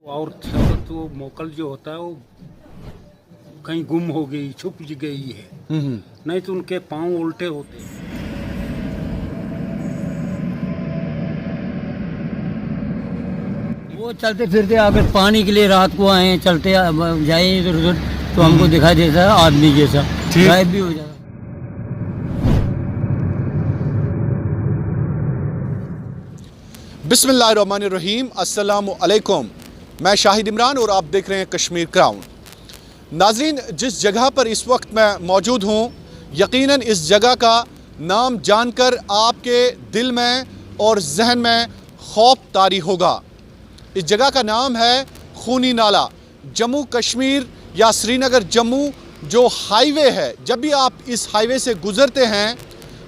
औरत तो मोकल जो होता है वो कहीं गुम हो गई, छुप गई है। नहीं तो उनके पांव उल्टे होते हैं। वो चलते फिरते अगर पानी के लिए रात को आए, चलते जाए इधर उधर तो हमको दिखाई देता है आदमी जैसा, गायब भी हो जाता। बिस्मिल्लाहिर्रहमानिर्रहीम, अस्सलामु अलैकुम। मैं शाहिद इमरान और आप देख रहे हैं कश्मीर क्राउन। नाज़रीन, जिस जगह पर इस वक्त मैं मौजूद हूँ, यकीनन इस जगह का नाम जानकर आपके दिल में और जहन में खौफ तारी होगा। इस जगह का नाम है खूनी नाला। जम्मू कश्मीर या श्रीनगर जम्मू जो हाईवे है, जब भी आप इस हाईवे से गुज़रते हैं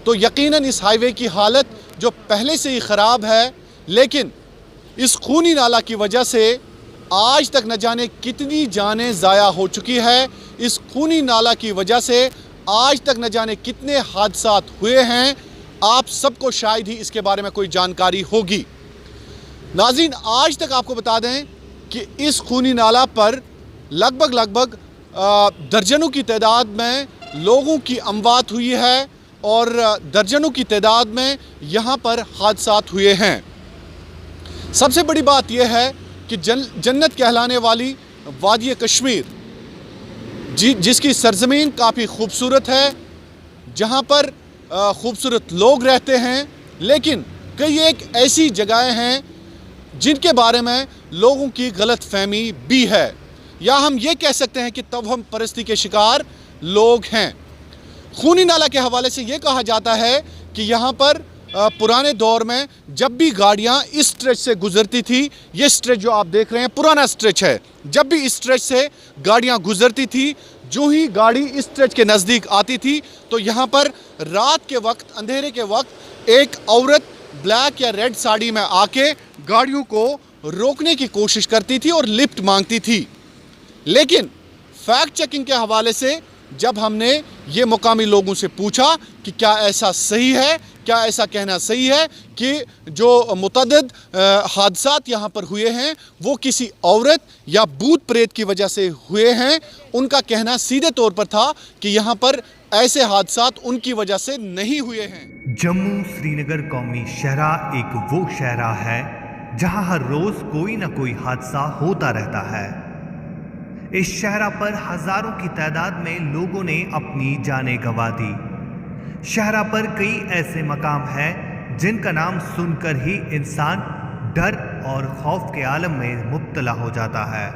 तो यकीनन इस हाईवे की हालत जो पहले से ही ख़राब है, लेकिन इस खूनी नाला की वजह से आज तक न जाने कितनी जानें ज़ाया हो चुकी है। इस खूनी नाला की वजह से आज तक न जाने कितने हादसात हुए हैं। आप सबको शायद ही इसके बारे में कोई जानकारी होगी। नाज़रीन, आज तक आपको बता दें कि इस खूनी नाला पर लगभग दर्जनों की तादाद में लोगों की अमवात हुई है और दर्जनों की तादाद में यहाँ पर हादसात हुए हैं। सबसे बड़ी बात यह है कि जन्नत कहलाने वाली वादी कश्मीर जिसकी सरजमीन काफ़ी खूबसूरत है, जहाँ पर खूबसूरत लोग रहते हैं, लेकिन कई एक ऐसी जगहें हैं जिनके बारे में लोगों की गलत फहमी भी है, या हम ये कह सकते हैं कि तवहम परस्ती के शिकार लोग हैं। खूनी नाला के हवाले से ये कहा जाता है कि यहाँ पर पुराने दौर में जब भी गाड़ियाँ इस स्ट्रेच से गुज़रती थी, ये स्ट्रेच जो आप देख रहे हैं पुराना स्ट्रेच है, जब भी इस स्ट्रेच से गाड़ियाँ गुज़रती थी, जो ही गाड़ी इस स्ट्रेच के नज़दीक आती थी तो यहाँ पर रात के वक्त, अंधेरे के वक्त एक औरत ब्लैक या रेड साड़ी में आके गाड़ियों को रोकने की कोशिश करती थी और लिफ्ट मांगती थी। लेकिन फैक्ट चेकिंग के हवाले से जब हमने ये मुकामी लोगों से पूछा कि क्या ऐसा सही है, क्या ऐसा कहना सही है कि जो मुतअद्दिद हादसात यहाँ पर हुए हैं वो किसी औरत या भूत प्रेत की वजह से हुए हैं, उनका कहना सीधे तौर पर था कि यहाँ पर ऐसे हादसात उनकी वजह से नहीं हुए हैं। जम्मू श्रीनगर कौमी शहरा एक वो शहरा है जहाँ हर रोज कोई ना कोई हादसा होता रहता है। इस शहरा पर हजारों की तादाद में लोगों ने अपनी जानें गंवा दी। शहरा पर कई ऐसे मकाम हैं जिनका नाम सुनकर ही इंसान डर और खौफ के आलम में मुब्तला हो जाता है।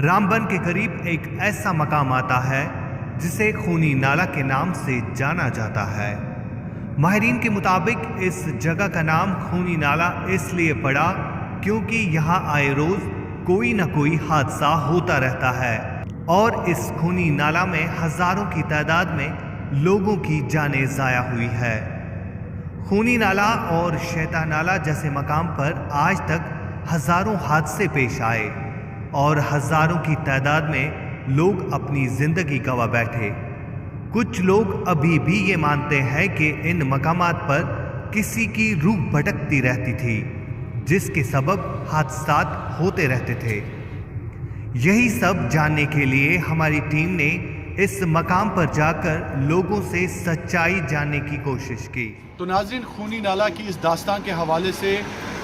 रामबन के करीब एक ऐसा मकाम आता है जिसे खूनी नाला के नाम से जाना जाता है। माहिरीन के मुताबिक इस जगह का नाम खूनी नाला इसलिए पड़ा क्योंकि यहाँ आए रोज कोई ना कोई हादसा होता रहता है और इस खूनी नाला में हजारों की तादाद में लोगों की जानें ज़ाया हुई है। खूनी नाला और शैतान नाला जैसे मकाम पर आज तक हजारों हादसे पेश आए और हजारों की तादाद में लोग अपनी जिंदगी गंवा बैठे। कुछ लोग अभी भी ये मानते हैं कि इन मकामात पर किसी की रूह भटकती रहती थी, जिसके सबब हादसात होते रहते थे। यही सब जानने के लिए हमारी टीम ने इस मकाम पर जाकर लोगों से सच्चाई जानने की कोशिश की। तो नाज़रीन, खूनी नाला की इस दास्तान के हवाले से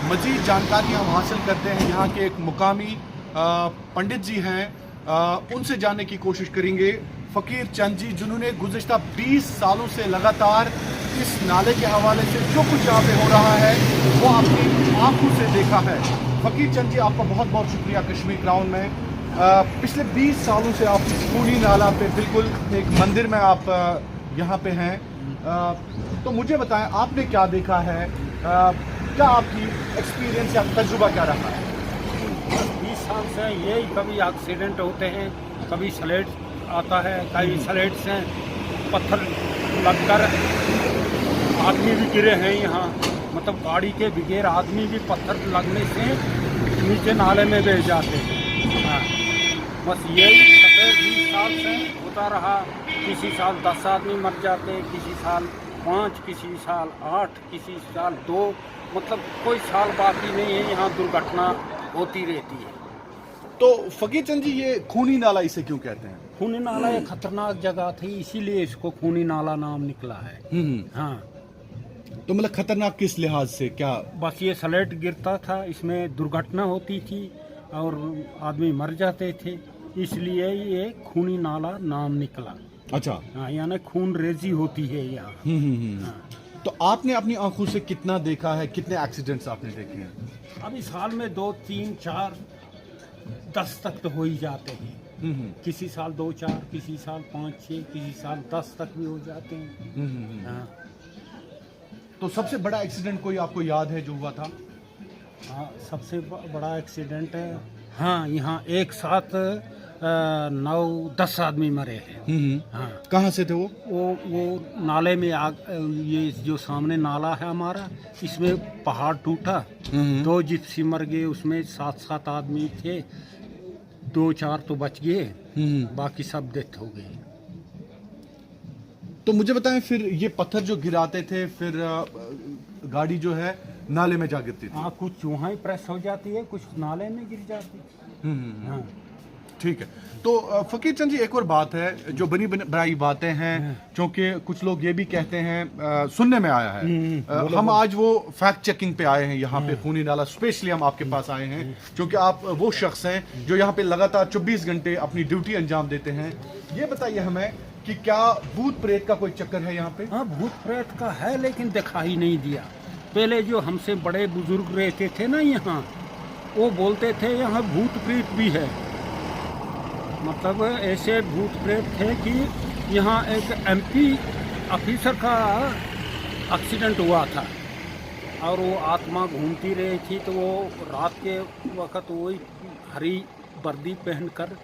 मज़ीद जानकारी हम हासिल करते हैं। यहाँ के एक मुकामी पंडित जी हैं, उनसे जानने की कोशिश करेंगे। फ़कीर चंद जी, जिन्होंने गुज़श्ता 20 सालों से लगातार इस नाले के हवाले से जो कुछ यहाँ पे हो रहा है वो अपनी आंखों से देखा है। फ़कीर चंद जी, आपका बहुत बहुत शुक्रिया कश्मीर क्राउन में। पिछले 20 सालों से आप इस खूनी नाला पे बिल्कुल एक मंदिर में आप यहाँ पे हैं, तो मुझे बताएं आपने क्या देखा है, क्या आपकी एक्सपीरियंस या तजुर्बा क्या रहा है? 20 साल से यही कभी एक्सीडेंट होते हैं, कभी स्लेट आता है, कभी स्लेट से पत्थर लगकर आदमी भी गिरे हैं यहाँ। मतलब गाड़ी के बगैर आदमी भी पत्थर लगने से नीचे नाले में बह जाते हैं। हाँ, बस यही 20 साल से होता रहा। किसी साल 10 आदमी मर जाते, किसी साल 5, किसी साल 8, किसी साल 2, मतलब कोई साल बाकी नहीं है यहाँ दुर्घटना होती रहती है। तो फकीर चंद जी, ये खूनी नाला इसे क्यों कहते हैं? खूनी नाला एक खतरनाक जगह थी, इसीलिए इसको खूनी नाला नाम निकला है। हाँ, तो मतलब खतरनाक किस लिहाज से, क्या? बस ये स्लेट गिरता था, इसमें दुर्घटना होती थी और आदमी मर जाते थे, इसलिए ये खूनी नाला नाम निकला। अच्छा। हाँ, यानी खून रेजी होती है यहाँ। हाँ। तो आपने अपनी आंखों से कितना देखा है, कितने एक्सीडेंट्स आपने देखे हैं? अभी साल में 2, 3, 4, 10 तक तो हो ही जाते हैं। किसी साल 2, 4, किसी साल 5, 6, किसी साल 10 तक भी हो जाते हैं। हाँ। तो सबसे बड़ा एक्सीडेंट कोई आपको याद है जो हुआ था? हाँ, सबसे बड़ा एक्सीडेंट है। हाँ, यहाँ एक साथ 9-10 आदमी मरे हैं। हाँ। कहाँ से थे वो? वो नाले में आग, ये जो सामने नाला है हमारा, इसमें पहाड़ टूटा, 2 जिप्सी मर गए, उसमें 7-7 आदमी थे, 2-4 तो बच गए, बाकी सब डेथ हो गए। तो मुझे बताएं, फिर ये पत्थर जो गिराते थे, फिर गाड़ी जो है नाले में जा गिरती थी? हाँ, कुछ वहाँ ही प्रेस हो जाती है, कुछ नाले में गिर जाती है। हाँ। ठीक है। तो फकीर चंद जी, एक और बात है जो बनी बनाई बातें हैं, क्योंकि कुछ लोग ये भी कहते हैं, सुनने में आया है, हम आज वो फैक्ट चेकिंग पे आए हैं यहाँ पे खूनी नाला, स्पेशली हम आपके पास आए हैं क्योंकि आप वो शख्स हैं जो यहाँ पे लगातार 24 घंटे अपनी ड्यूटी अंजाम देते हैं। ये बताइए हमें कि क्या भूत प्रेत का कोई चक्कर है यहाँ पे? हाँ, भूत प्रेत का है, लेकिन दिखाई नहीं दिया। पहले जो हमसे बड़े बुजुर्ग रहते थे ना यहाँ, वो बोलते थे यहाँ भूत प्रेत भी है। मतलब ऐसे भूत प्रेत थे कि यहाँ एक MP ऑफिसर का एक्सीडेंट हुआ था और वो आत्मा घूमती रही थी, तो वो रात के वक्त वही हरी वर्दी पहनकर,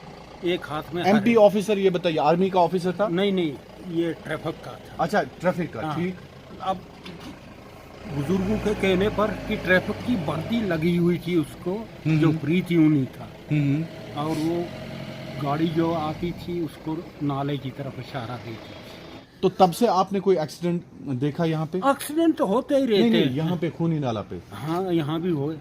एक हाथ में MP ऑफिसर, ये बताइए, आर्मी का ऑफिसर था? नहीं, ये ट्रैफिक का था। अच्छा, ट्रैफिक का। हाँ। ठीक। अब बुजुर्गों के कहने पर कि ट्रैफिक की वर्दी लगी हुई थी उसको, जो फ्री थी उन्हीं था, और वो गाड़ी जो आती थी उसको नाले की तरफ इशारा देती थी। तो तब से आपने कोई एक्सीडेंट देखा यहाँ पे? एक्सीडेंट तो होते ही रहते नहीं, हैं यहाँ पे खूनी नाला पे। हाँ, यहाँ भी हुए,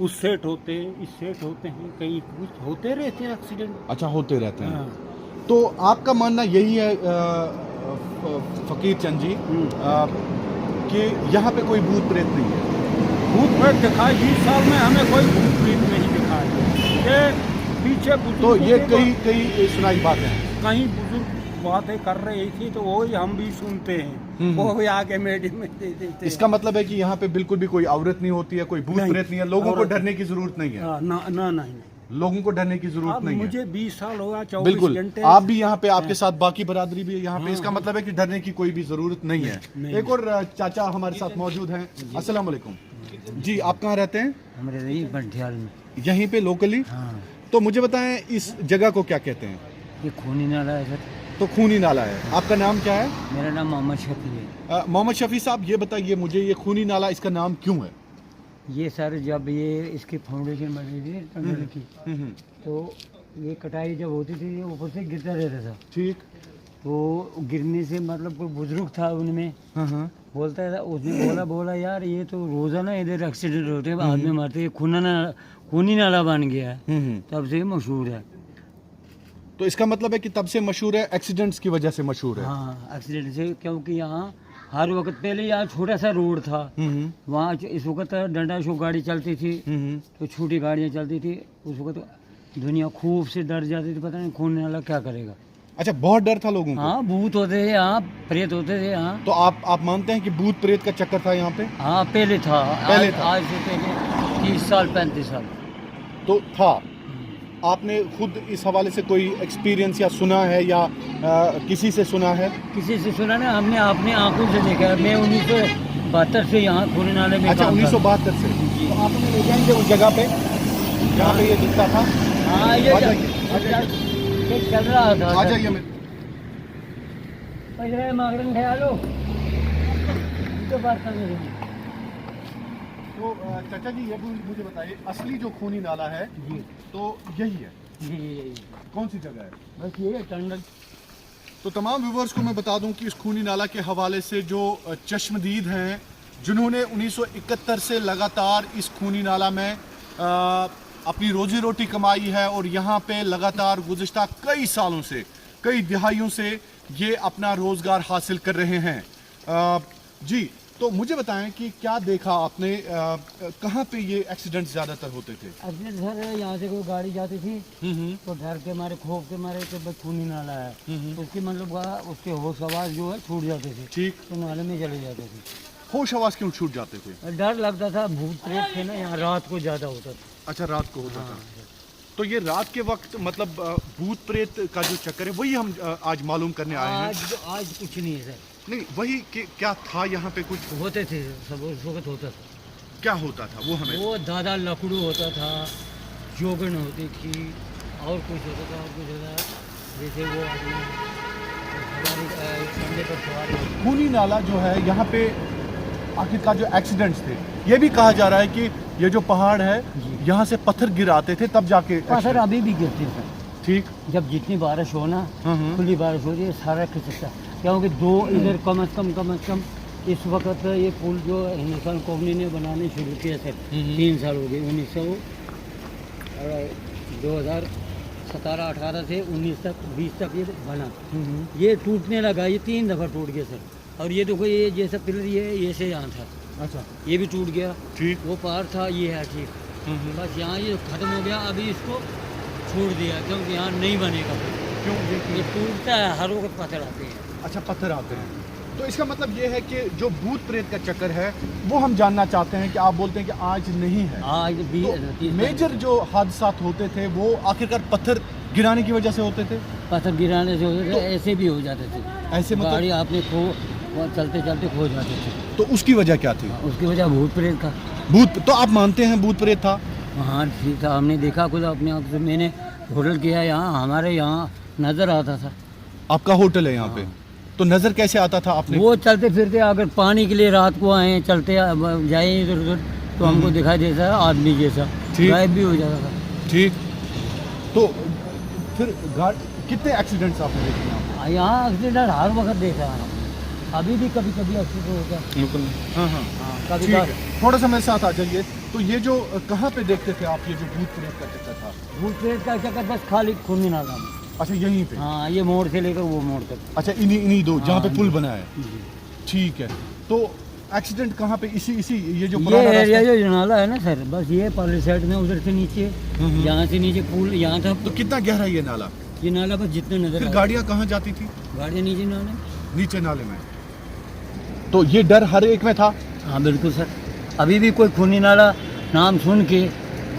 उस सेट होते हैं, इस सेट होते हैं, कई कुछ होते रहते हैं एक्सीडेंट। अच्छा, होते रहते हैं। हाँ। तो आपका मानना यही है फकीर चंद जी कि यहाँ पे कोई भूत प्रेत नहीं है? भूत प्रेत दिखाई 20 साल में हमें कोई भूत प्रेत नहीं दिखाई। ये पीछे तो ये कई सुनाई बातें हैं, कहीं बुजुर्ग बातें कर रही थी, तो वो ही हम भी सुनते हैं, वो भी आगे मीडिया में दे देते। इसका मतलब है कि यहाँ पे बिल्कुल भी कोई औरत नहीं होती है, कोई भूत प्रेत नहीं है, लोगों को डरने की जरूरत नहीं है? नहीं, लोगों को डरने की जरूरत नहीं है। मुझे 20 साल होगा, 24 बिल्कुल, घंटे। आप भी यहाँ पे, आपके साथ बाकी बरादरी भी यहाँ पे, इसका मतलब है कि डरने की कोई भी जरूरत नहीं है। एक और चाचा हमारे साथ मौजूद हैं। अस्सलाम वालेकुम जी, आप कहाँ रहते हैं? हमारे यही बंटियाल में। यहीं पे लोकली? हाँ। तो मुझे बताएं, इस जगह को क्या कहते हैं? ये खूनी नाला है सर। तो खूनी नाला है। आपका नाम क्या है? मेरा नाम मोहम्मद शफी है। मोहम्मद शफी साहब, ये बताइए मुझे, ये खूनी नाला, इसका नाम क्यों है? ये सर, जब ये इसकी फाउंडेशन बनी थी टनल की, तो ये कटाई जब होती थी, ये ऊपर से गिरता रहता था। ठीक। तो गिरने से मतलब कोई बुजुर्ग था उनमें, बोलता था, उसने बोला यार ये तो रोजाना इधर एक्सीडेंट होते हैं, आदमी मरते हैं, खूनी नाला बन गया है, तब से मशहूर है। तो इसका मतलब है कि तब से मशहूर है, एक्सीडेंट्स की वजह से मशहूर है? हाँ, एक्सीडेंट से, क्योंकि यहाँ हर वक्त, पहले यहाँ छोटा सा रोड था, वहाँ इस वक्त डंडा शो गाड़ी चलती थी, तो छोटी गाड़ियाँ चलती थी, उस वक्त दुनिया खूब से डर जाती थी, पता नहीं खूनी नाला क्या करेगा। अच्छा, बहुत डर था लोगों को? हाँ, भूत होते थे यहाँ, प्रेत होते थे यहाँ। तो आप मानते हैं कि भूत प्रेत का चक्कर था यहाँ पे? हाँ, पहले था। आज से पहले 30 साल 35 साल तो था। आपने खुद इस हवाले से कोई एक्सपीरियंस या सुना है, या किसी से सुना है? किसी से सुना ना, हमने अपने आंखों से देखा है। मैं 1972 से यहाँ खूनी नाले में। अच्छा, 1972 से। तो आप हमें ले जाएंगे उस जगह पे जहाँ पे ये दिखता था? हाँ, ये चल रहा था। आ जाइए। मागरन ख्यालो तो बात करने। तो चाचा जी, ये मुझे बताइए, असली जो खूनी नाला है जी, तो यही है? जी, कौन सी जगह है? बस ये टंडल। तो तमाम व्यूवर्स को मैं बता दूं कि इस खूनी नाला के हवाले से जो चश्मदीद हैं, जिन्होंने 1971 से लगातार इस खूनी नाला में अपनी रोजी रोटी कमाई है और यहाँ पे लगातार गुज़िश्ता कई सालों से, कई दिहाइयों से ये अपना रोज़गार हासिल कर रहे हैं। जी, तो मुझे बताएं कि क्या देखा आपने, कहाँ पे ये एक्सीडेंट ज़्यादातर होते थे? अभी सर यहाँ से कोई गाड़ी जाती थी तो डर के मारे, खौफ के मारे कि बस खूनी नाला है, तो उसकी मतलब उसके होश आवाज़ जो है छूट जाते थे, ठीक। तो नाले में चले जाते थे। होश आवाज़ क्यों छूट जाते थे? डर लगता था, भूत प्रेत थे ना यहाँ, रात को ज़्यादा होता था। अच्छा, रात को होता था। तो ये रात के वक्त मतलब भूत प्रेत का जो चक्कर है वही हम आज मालूम करने आए हैं। आज कुछ नहीं है सर। नहीं, वही क्या था यहाँ पे? कुछ होते थे सब, उस वक्त होता था। क्या होता था वो हमें? वो दादा लकड़ू होता था, जोगन होती थी, और कुछ होता था, और कुछ होता था, जैसे वो कंधे पर सवार। खूनी नाला जो है यहाँ पे आखिरकार जो एक्सीडेंट्स थे, ये भी कहा जा रहा है कि ये जो पहाड़ है यहाँ से पत्थर गिर आते थे तब जाके। सर अभी भी गिरते हैं सर। ठीक। जब जितनी बारिश हो ना, खुली बारिश हो रही है, सारा खिसकता, क्योंकि दो इधर कम से कम इस वक्त ये पुल जो हिंदुस्तान कॉलोनी ने बनाने शुरू किया सर, 3 साल हो गए। 2017-18 से 19 तक 20 तक ये बना। ये टूटने लगा, ये 3 दफ़ा टूट गया सर। और ये देखो, ये जैसा पिलर ये से यहाँ था, अच्छा, ये भी टूट गया। ठीक। वो पार था, ये है ठीक। बस यहाँ ये खत्म हो गया, अभी इसको छोड़ दिया क्योंकि यहाँ नहीं बनेगा। क्यों? ये टूटता है, हर वक्त पत्थर आते हैं। अच्छा, पत्थर आते हैं। तो इसका मतलब ये है कि जो भूत प्रेत का चक्कर है वो हम जानना चाहते हैं कि आप बोलते हैं कि आज नहीं है। आज भी तो मेजर जो हादसात होते थे वो आखिरकार पत्थर गिराने की वजह से होते थे। पत्थर गिराने से होते थे, ऐसे भी हो जाते थे। ऐसे मतलब गाड़ी आपने चलते चलते खो जाते थे। तो उसकी वजह क्या थी? उसकी वजह भूत प्रेत का। भूत, तो आप मानते हैं भूत प्रेत था? हाँ ठीक था, हमने देखा खुद अपने आँख से। मैंने होटल किया यहाँ, हमारे यहाँ नज़र आता था। आपका होटल है यहाँ पे, तो नजर कैसे आता था आपने? वो चलते फिरते अगर पानी के लिए रात को आए, चलते जाए इधर उधर, तो हमको दिखाई देता है आदमी जैसा, गायब भी हो जाता था। ठीक। तो फिर कितने एक्सीडेंट्स आपने देखे यहाँ? एक्सीडेंट हर वक्त देखा है, अभी भी कभी कभी एक्सीडेंट होता है। हाँ हाँ, कभी ठीक है। थोड़ा सा मेरे साथ आ जाइए। तो ये जो कहाँ पे देखते थे आप, ये जो भूत प्रेत का चक्कर था? भूत प्रेत का चक्कर बस खाली खूनी नाला में। अच्छा, यहीं पे? हाँ, ये मोड़ से लेकर वो मोड़ तक। अच्छा, इन्हीं दो जहाँ पे हाँ, पुल बना है। ठीक है। तो एक्सीडेंट कहाँ पे? इसी ये जो ये एरिया जो नाला है ना सर, बस ये पार्ले साइड में, उधर से नीचे, यहाँ से नीचे पुल यहाँ था। तो कितना गहरा ये नाला? ये नाला बस जितने नजर। फिर गाड़ियाँ कहाँ जाती थी? गाड़ियाँ नीचे नाले, नीचे नाले में। तो ये डर हर एक में था? हाँ बिल्कुल सर। अभी भी कोई खूनी नाला नाम सुन के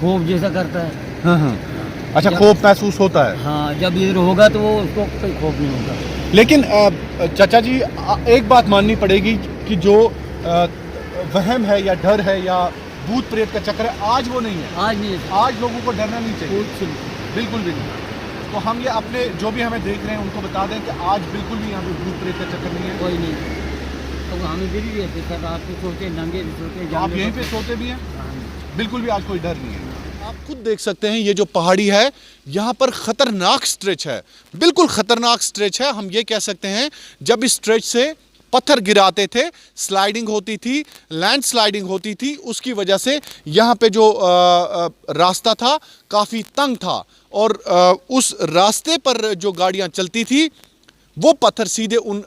खौफ जैसा करता है। हाँ। अच्छा, खौफ महसूस होता है? हाँ, जब इधर होगा तो वो उसको कोई खौफ नहीं होगा। लेकिन चाचा जी, एक बात माननी पड़ेगी कि जो वहम है या डर है या भूत प्रेत का चक्कर है, आज वो नहीं है। आज नहीं है, आज लोगों को डरना नहीं चाहिए, बिल्कुल भी नहीं। तो हम ये अपने जो भी हमें देख रहे हैं उनको बता दें कि आज बिल्कुल भी यहाँ पे भूत प्रेत का चक्कर नहीं है। कोई नहीं। तो हमें भी रहते सर, रात को सोते, नंगे भी सोते, आप यहीं पे सोते भी हैं? बिल्कुल भी आज कोई डर नहीं है। आप खुद देख सकते हैं ये जो पहाड़ी है, यहाँ पर खतरनाक स्ट्रेच है, बिल्कुल खतरनाक स्ट्रेच है। हम ये कह सकते हैं जब इस स्ट्रेच से पत्थर गिराते थे, स्लाइडिंग होती थी, लैंड स्लाइडिंग होती थी, उसकी वजह से यहाँ पे जो रास्ता था काफ़ी तंग था और उस रास्ते पर जो गाड़ियाँ चलती थी वो पत्थर सीधे उन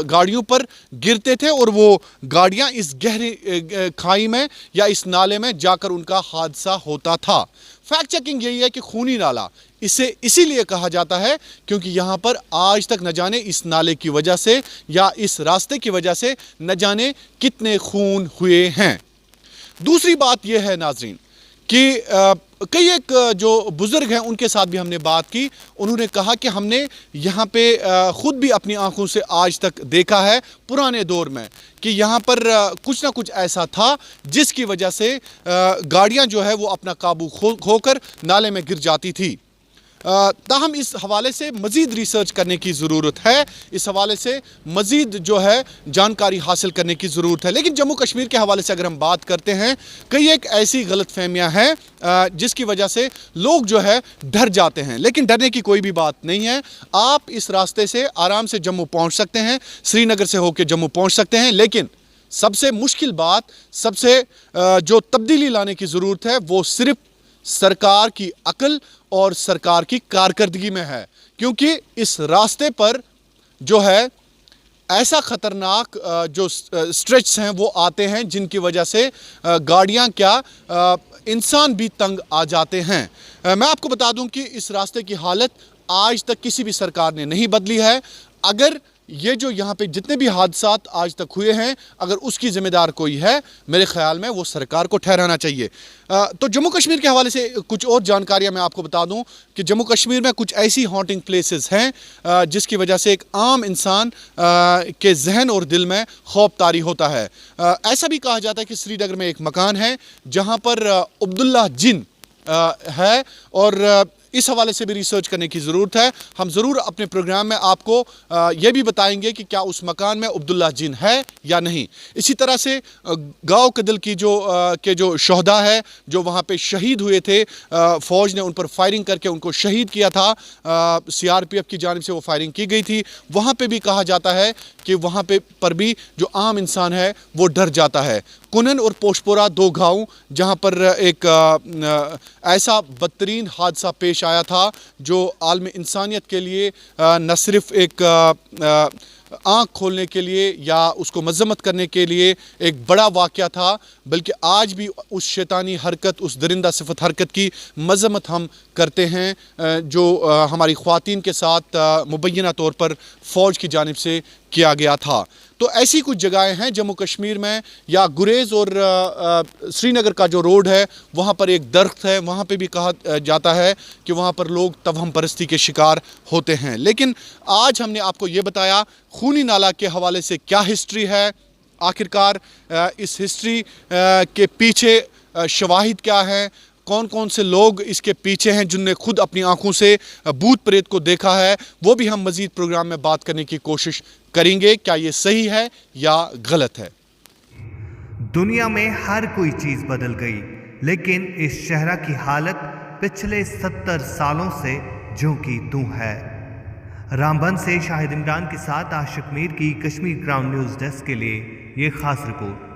गाड़ियों पर गिरते थे और वो गाड़ियां इस गहरी खाई में या इस नाले में जाकर उनका हादसा होता था। फैक्ट चेकिंग यही है कि खूनी नाला इसे इसीलिए कहा जाता है क्योंकि यहाँ पर आज तक न जाने इस नाले की वजह से या इस रास्ते की वजह से न जाने कितने खून हुए हैं। दूसरी बात यह है नाजरीन कि कई एक जो बुज़ुर्ग हैं उनके साथ भी हमने बात की। उन्होंने कहा कि हमने यहाँ पे ख़ुद भी अपनी आंखों से आज तक देखा है पुराने दौर में कि यहाँ पर कुछ ना कुछ ऐसा था जिसकी वजह से गाड़ियाँ जो है वो अपना काबू खोकर नाले में गिर जाती थी। ताहम इस हवाले से मज़ीद रिसर्च करने की ज़रूरत है, इस हवाले से मज़ीद जो है जानकारी हासिल करने की ज़रूरत है। लेकिन जम्मू कश्मीर के हवाले से अगर हम बात करते हैं, कई एक ऐसी गलत फहमियाँ हैं जिसकी वजह से लोग जो है डर जाते हैं, लेकिन डरने की कोई भी बात नहीं है। आप इस रास्ते से आराम से जम्मू पहुँच सकते हैं, श्रीनगर से होकर जम्मू पहुँच सकते हैं, लेकिन सबसे मुश्किल बात, सबसे जो तब्दीली लाने की ज़रूरत है वो सिर्फ सरकार की अक्ल और सरकार की कारकर्दगी में है, क्योंकि इस रास्ते पर जो है ऐसा ख़तरनाक जो स्ट्रेच हैं वो आते हैं जिनकी वजह से गाड़ियां क्या इंसान भी तंग आ जाते हैं। मैं आपको बता दूं कि इस रास्ते की हालत आज तक किसी भी सरकार ने नहीं बदली है। अगर ये जो यहाँ पे जितने भी हादसात आज तक हुए हैं, अगर उसकी ज़िम्मेदार कोई है, मेरे ख़्याल में वो सरकार को ठहराना चाहिए। तो जम्मू कश्मीर के हवाले से कुछ और जानकारियाँ मैं आपको बता दूं कि जम्मू कश्मीर में कुछ ऐसी हॉन्टिंग प्लेसेस हैं जिसकी वजह से एक आम इंसान के जहन और दिल में खौफ तारी होता है। ऐसा भी कहा जाता है कि श्रीनगर में एक मकान है जहाँ पर अब्दुल्ला जिन है, और इस हवाले से भी रिसर्च करने की ज़रूरत है। हम ज़रूर अपने प्रोग्राम में आपको ये भी बताएंगे कि क्या उस मकान में अब्दुल्ला जिन है या नहीं। इसी तरह से गाँव कदल की जो शहदा है जो वहाँ पे शहीद हुए थे, फ़ौज ने उन पर फायरिंग करके उनको शहीद किया था, CRPF की जानिब से वो फायरिंग की गई थी। वहाँ पे भी कहा जाता है कि वहाँ पर भी जो आम इंसान है वो डर जाता है। कुनन और पोशपोरा दो गाँव जहाँ पर एक ऐसा बदतरीन हादसा पेश आया था जो आलम इंसानियत के लिए न सिर्फ एक आँख खोलने के लिए या उसको मजम्मत करने के लिए एक बड़ा वाक़या था, बल्कि आज भी उस शैतानी हरकत, उस दरिंदा सिफत हरकत की मजम्मत हम करते हैं जो हमारी ख़वातीन के साथ मुबैना तौर पर फ़ौज की जानिब से किया गया था। तो ऐसी कुछ जगहें हैं जम्मू कश्मीर में, या गुरेज़ और श्रीनगर का जो रोड है वहाँ पर एक दरख्त है, वहाँ पे भी कहा जाता है कि वहाँ पर लोग तवहम परस्ती के शिकार होते हैं। लेकिन आज हमने आपको ये बताया खूनी नाला के हवाले से क्या हिस्ट्री है, आखिरकार इस हिस्ट्री के पीछे शवाहिद क्या है, कौन कौन से लोग इसके पीछे हैं जिनने खुद अपनी आंखों से भूत प्रेत को देखा है, वो भी हम मज़ीद प्रोग्राम में बात करने की कोशिश करेंगे। क्या ये सही है या गलत है। दुनिया में हर कोई चीज़ बदल गई, लेकिन इस शहर की हालत पिछले 70 सालों से ज्यों की त्यों है। रामबन से शाहिद इमरान के साथ आशिक मीर की कश्मीर क्राउन न्यूज़ डेस्क के लिए ये खास रिपोर्ट।